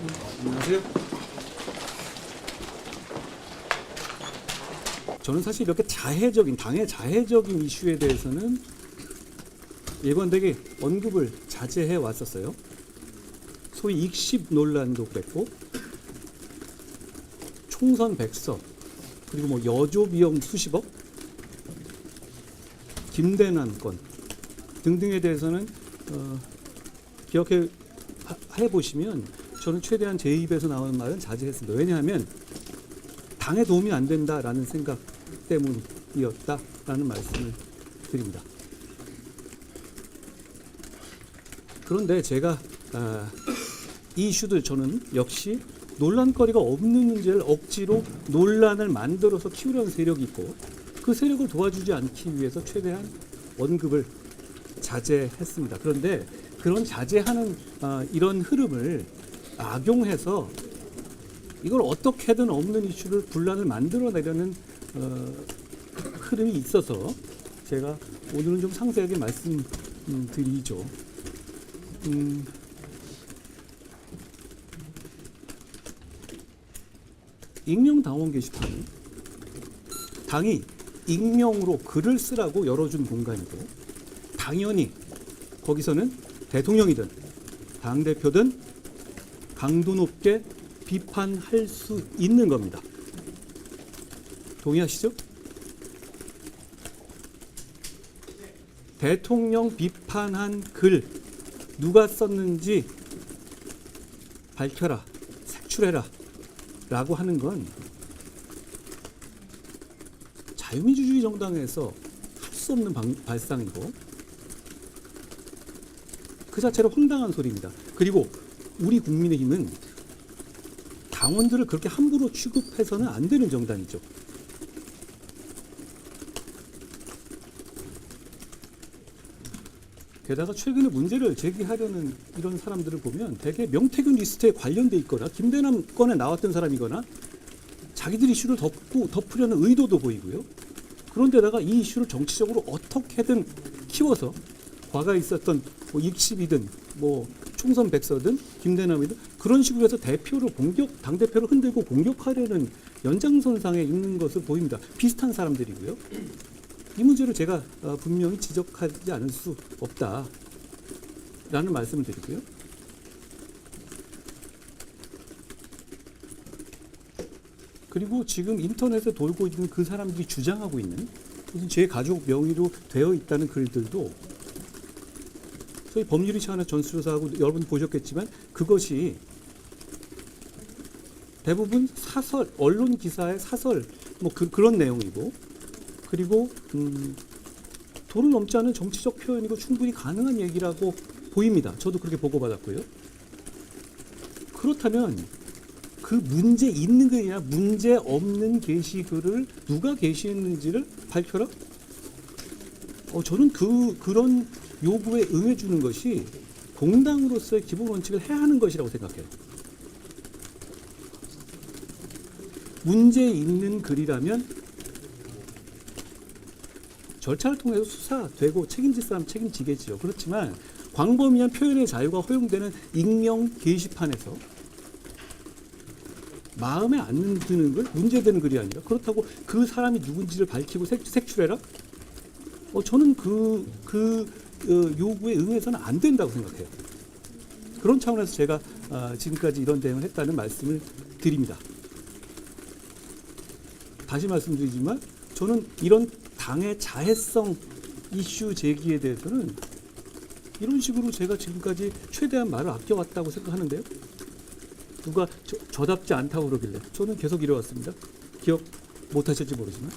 안녕하세요. 저는 사실 이렇게 당의 자해적인 이슈에 대해서는 일관되게 언급을 자제해 왔었어요. 소위 익십 논란도 그랬고, 총선 백서, 그리고 뭐 여조 비용 수십억, 김대남 건 등등에 대해서는 기억해 보시면 저는 최대한 제 입에서 나오는 말은 자제했습니다. 왜냐하면 당에 도움이 안 된다라는 생각 때문이었다라는 말씀을 드립니다. 그런데 제가 이 이슈들 저는 역시 논란거리가 없는 문제를 억지로 논란을 만들어서 키우려는 세력이 있고, 그 세력을 도와주지 않기 위해서 최대한 언급을 자제했습니다. 그런데 그런 자제하는 이런 흐름을 악용해서 이걸 어떻게든 없는 이슈를 분란을 만들어내려는 흐름이 있어서 제가 오늘은 좀 상세하게 말씀드리죠. 익명 당원 게시판, 당이 익명으로 글을 쓰라고 열어준 공간이고, 당연히 거기서는 대통령이든 당대표든 강도 높게 비판할 수 있는 겁니다. 동의하시죠? 대통령 비판한 글 누가 썼는지 밝혀라, 색출해라 라고 하는 건 자유민주주의 정당에서 할 수 없는 발상이고, 그 자체로 황당한 소리입니다. 그리고 우리 국민의힘은 당원들을 그렇게 함부로 취급해서는 안 되는 정당이죠. 게다가 최근에 문제를 제기하려는 이런 사람들을 보면 대개 명태균 리스트에 관련돼 있거나 김대남 건에 나왔던 사람이거나 자기들 이슈를 덮으려는 의도도 보이고요. 그런데다가 이 이슈를 정치적으로 어떻게든 키워서 과거에 있었던 뭐 익십이든 뭐 총선 백서든 김대남이든 그런 식으로 해서 당대표를 흔들고 공격하려는 연장선상에 있는 것을 보입니다. 비슷한 사람들이고요. 이 문제를 제가 분명히 지적하지 않을 수 없다라는 말씀을 드리고요. 그리고 지금 인터넷에 돌고 있는 그 사람들이 주장하고 있는 무슨 제 가족 명의로 되어 있다는 글들도 저희 법률위 차원에서 전수조사하고 여러분 보셨겠지만 그것이 대부분 사설, 언론 기사의 사설 뭐 그런 내용이고, 그리고 도를 넘지 않은 정치적 표현이고 충분히 가능한 얘기라고 보입니다. 저도 그렇게 보고받았고요. 그렇다면 그 문제 있는 글이나 문제 없는 게시글을 누가 게시했는지를 밝혀라? 저는 그런 요구에 응해주는 것이 공당으로서의 기본 원칙을 해하는 것이라고 생각해요. 문제 있는 글이라면 절차를 통해서 수사되고 책임질 사람 책임지겠지요. 그렇지만 광범위한 표현의 자유가 허용되는 익명 게시판에서 마음에 안 드는 글, 문제되는 글이 아니라 그렇다고 그 사람이 누군지를 밝히고 색출해라? 저는 그 요구에 응해서는 안 된다고 생각해요. 그런 차원에서 제가 지금까지 이런 대응을 했다는 말씀을 드립니다. 다시 말씀드리지만 저는 이런 당의 자해성 이슈 제기에 대해서는 이런 식으로 제가 지금까지 최대한 말을 아껴왔다고 생각하는데요. 누가 저답지 않다고 그러길래 저는 계속 이래왔습니다. 기억 못하실지 모르지만.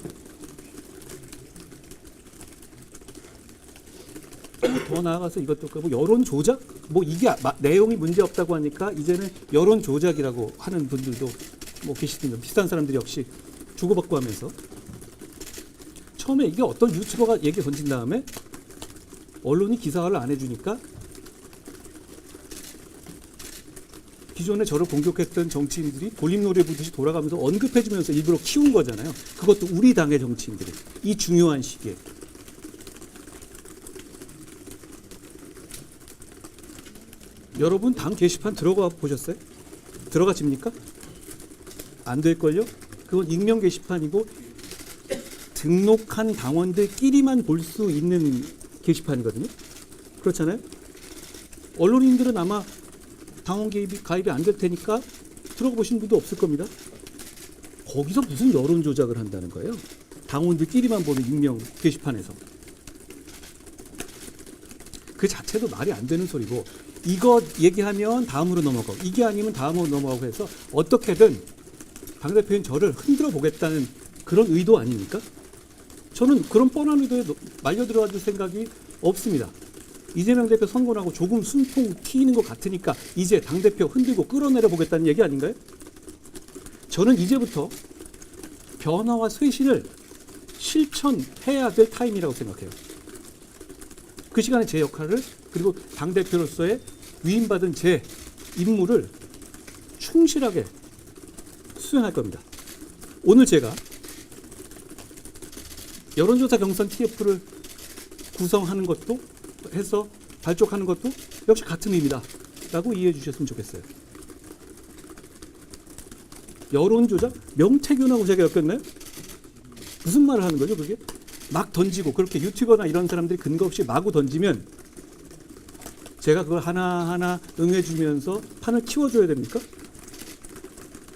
더 나아가서 이것도 뭐 여론 조작? 뭐 이게 내용이 문제 없다고 하니까 이제는 여론 조작이라고 하는 분들도 뭐 계시던데, 비슷한 사람들이 역시 주고받고 하면서 처음에 이게 어떤 유튜버가 얘기 던진 다음에 언론이 기사화를 안 해주니까 기존에 저를 공격했던 정치인들이 돌림노래 부듯이 돌아가면서 언급해주면서 일부러 키운 거잖아요. 그것도 우리 당의 정치인들이 이 중요한 시기에. 여러분 당 게시판 들어가 보셨어요? 들어가집니까? 안 될걸요? 그건 익명 게시판이고 등록한 당원들끼리만 볼 수 있는 게시판이거든요. 그렇잖아요? 언론인들은 아마 당원 가입이 안 될 테니까 들어가 보신 분도 없을 겁니다. 거기서 무슨 여론 조작을 한다는 거예요? 당원들끼리만 보는 익명 게시판에서. 그 자체도 말이 안 되는 소리고, 이거 얘기하면 다음으로 넘어가고, 이게 아니면 다음으로 넘어가고 해서 어떻게든 당대표인 저를 흔들어 보겠다는 그런 의도 아닙니까? 저는 그런 뻔한 의도에 말려 들어갈 생각이 없습니다. 이재명 대표 선거 나고 조금 숨통 튀는 것 같으니까 이제 당대표 흔들고 끌어내려 보겠다는 얘기 아닌가요? 저는 이제부터 변화와 쇄신을 실천해야 될 타임이라고 생각해요. 그 시간에 제 역할을, 그리고 당대표로서의 위임받은 제 임무를 충실하게 수행할 겁니다. 오늘 제가 여론조사 경선 TF를 구성하는 것도 해서 발족하는 것도 역시 같은 의미다 라고 이해해 주셨으면 좋겠어요. 여론조작? 명태균하고 제가 엮였나요? 무슨 말을 하는 거죠 그게? 막 던지고, 그렇게 유튜버나 이런 사람들이 근거 없이 마구 던지면 제가 그걸 하나하나 응해 주면서 판을 키워줘야 됩니까?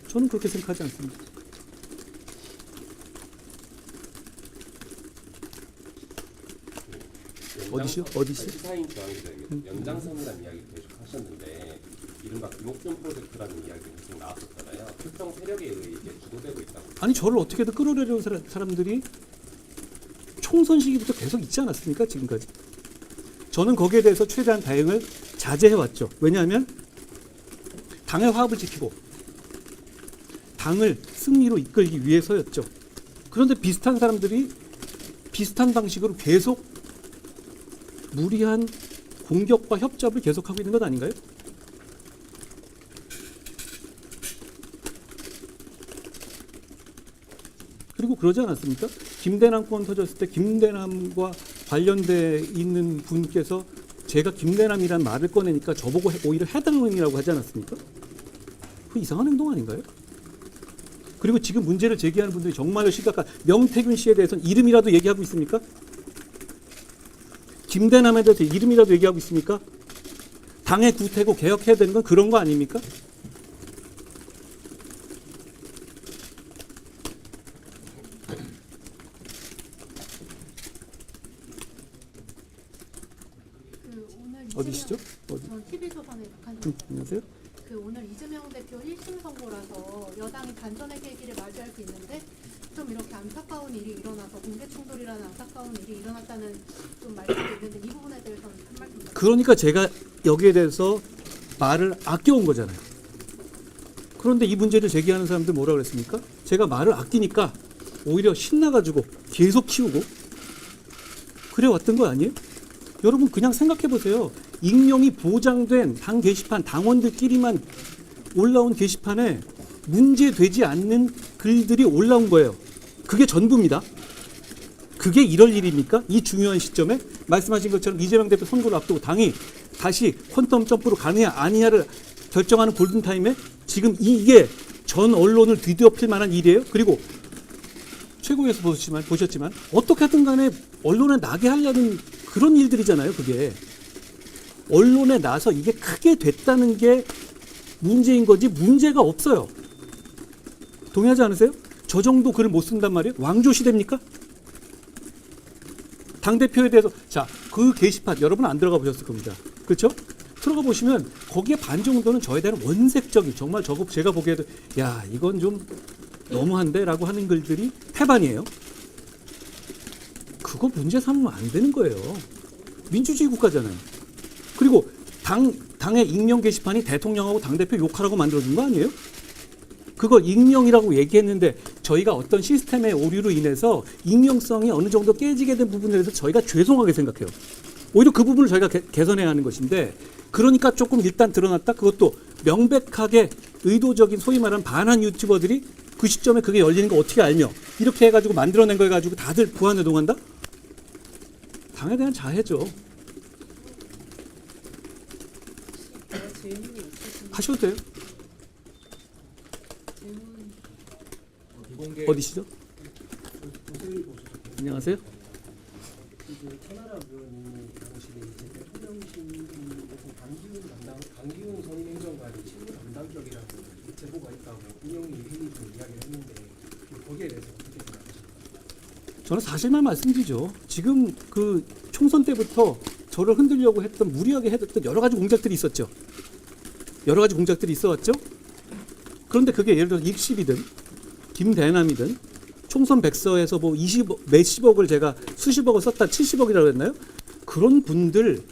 저는 그렇게 생각하지 않습니다. 어디시요? 시사인 저항기자님 연장선이라는 이야기 계속 하셨는데 이른바 김옥준 프로젝트라는 이야기가 계속 나왔었잖아요. 특정 세력에 의해 이제 주도되고 있다고. 아니 저를 어떻게든 끌어내려는 사람들이 총선 시기부터 계속 있지 않았습니까? 지금까지. 저는 거기에 대해서 최대한 대응을 자제해왔죠. 왜냐하면 당의 화합을 지키고 당을 승리로 이끌기 위해서였죠. 그런데 비슷한 사람들이 비슷한 방식으로 계속 무리한 공격과 협잡을 계속하고 있는 것 아닌가요? 그리고 그러지 않았습니까? 김대남 건 터졌을 때 김대남과 관련돼 있는 분께서 제가 김대남이란 말을 꺼내니까 저보고 오히려 해당론이라고 하지 않았습니까? 그 이상한 행동 아닌가요? 그리고 지금 문제를 제기하는 분들이 정말로 심각한 명태균 씨에 대해서는 이름이라도 얘기하고 있습니까? 김대남에 대해서 이름이라도 얘기하고 있습니까? 당의 구태고 개혁해야 되는 건 그런 거 아닙니까? 어디시죠? 어디? 저 TV조선에 박한 안녕하세요. 오늘 이재명 대표 1심 선고라서 여당이 반전의 계기를 맞이할 수 있는데 좀 이렇게 안타까운 일이 일어나서 공개 충돌이라는 안타까운 일이 일어났다는 좀 말씀도 있는데 이 부분에 대해서는 한 말씀 부탁드립니다. 그러니까 제가 여기에 대해서 말을 아껴온 거잖아요. 그런데 이 문제를 제기하는 사람들 뭐라 그랬습니까? 제가 말을 아끼니까 오히려 신나가지고 계속 키우고 그래 왔던 거 아니에요? 여러분 그냥 생각해 보세요. 익명이 보장된 당 게시판, 당원들끼리만 올라온 게시판에 문제되지 않는 글들이 올라온 거예요. 그게 전부입니다. 그게 이럴 일입니까? 이 중요한 시점에 말씀하신 것처럼 이재명 대표 선거를 앞두고 당이 다시 퀀텀 점프로 가느냐 아니냐를 결정하는 골든타임에 지금 이게 전 언론을 뒤덮일 만한 일이에요. 그리고 최고위에서 보셨지만 어떻게 하든 간에 언론에 나게 하려는 그런 일들이잖아요. 그게 언론에 나서 이게 크게 됐다는 게 문제인 거지 문제가 없어요. 동의하지 않으세요? 저 정도 글을 못 쓴단 말이에요? 왕조 시대입니까? 당대표에 대해서 자, 그 게시판 여러분 안 들어가 보셨을 겁니다. 그렇죠? 들어가 보시면 거기에 반 정도는 저에 대한 원색적인 정말 저거 제가 보기에도 야 이건 좀 너무한데 라고 하는 글들이 태반이에요. 그거 문제 삼으면 안 되는 거예요. 민주주의 국가잖아요. 그리고 당의 익명 게시판이 대통령하고 당대표 욕하라고 만들어준 거 아니에요? 그걸 익명이라고 얘기했는데 저희가 어떤 시스템의 오류로 인해서 익명성이 어느 정도 깨지게 된 부분에 대해서 저희가 죄송하게 생각해요. 오히려 그 부분을 저희가 개선해야 하는 것인데 그러니까 조금 일단 드러났다. 그것도 명백하게 의도적인 소위 말하는 반한 유튜버들이 그 시점에 그게 열리는 거 어떻게 알며 이렇게 해가지고 만들어낸 거 해가지고 다들 부안해동한다? 당에 대한 자해죠. 하셔도 돼요. 비공개 어디시죠? 안녕하세요. 천하람 의원님이 당시에 이제 대통령실에서 강기훈 선임행정관이 실무 담당격이라고 제보가 있다고 운영위 회의 중 이야기를 했는데 거기에 대해서 어떻게 생각하십니까? 저는 사실만 말씀드리죠. 지금 그 총선 때부터 저를 흔들려고 했던 무리하게 했던 여러 가지 공작들이 있었죠. 여러 가지 공작들이 있어왔죠. 그런데 그게 예를 들어 익십이든 김대남이든 총선 백서에서 뭐 몇십억을 제가 수십억을 썼다 70억이라고 했나요? 그런 분들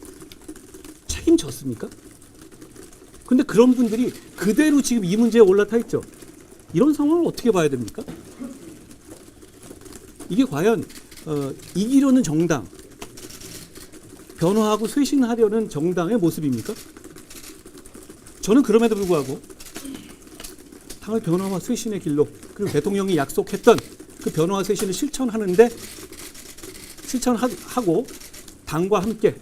책임졌습니까? 근데 그런 분들이 그대로 지금 이 문제에 올라타 있죠. 이런 상황을 어떻게 봐야 됩니까? 이게 과연 이기려는 정당, 변화하고 쇄신하려는 정당의 모습입니까? 저는 그럼에도 불구하고 당의 변화와 쇄신의 길로 그리고 대통령이 약속했던 그 변화와 쇄신을 실천하고 당과 함께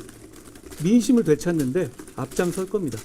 민심을 되찾는데 앞장설 겁니다.